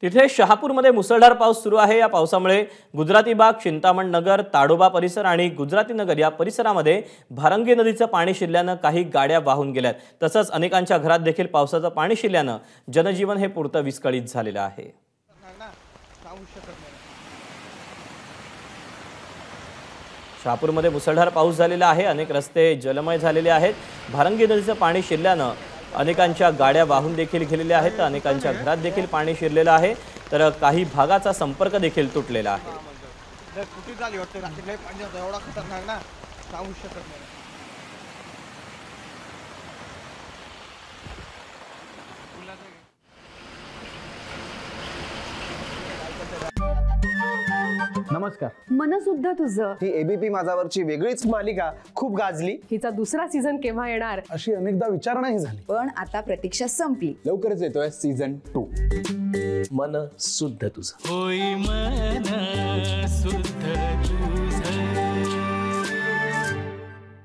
तिथे शहापूरमध्ये मुसळधार पाऊस सुरू आहे। या पावसामुळे गुजराती बाग, चिंतामण नगर, ताडोबा परिसर आणि गुजराती नगर या परिसरामध्ये भारंगी नदीचं पाणी शिरल्यानं काही गाड्या वाहून गेल्यात। तसंच अनेकांच्या घरात देखील पावसाचं पाणी शिरल्यानं जनजीवन हे पुरतं विस्कळीत झालेलं आहे। शहापूरमध्ये मुसळधार पाऊस झालेला आहे। अनेक रस्ते जलमय झालेले आहेत। भारंगी नदीचं पाणी शिरल्यानं अनेकांच्या गाड्या वाहून देखील गेलेल्या आहेत। अनेकांच्या घरात देखील पाणी शिरलेलं आहे, तर काही भागाचा संपर्क देखील तुटलेला आहे। नमस्कार। मन सुद्धा तुझं ही एबीपी माझावरची वेगळीच मालिका खूप गाजली। हिचा दुसरा सीझन केव्हा येणार अशी अनेकदा विचारणाही झाली, पण आता प्रतीक्षा संपली। लवकरच येतोय सीझन 2। मन शुद्ध तुझं होई मन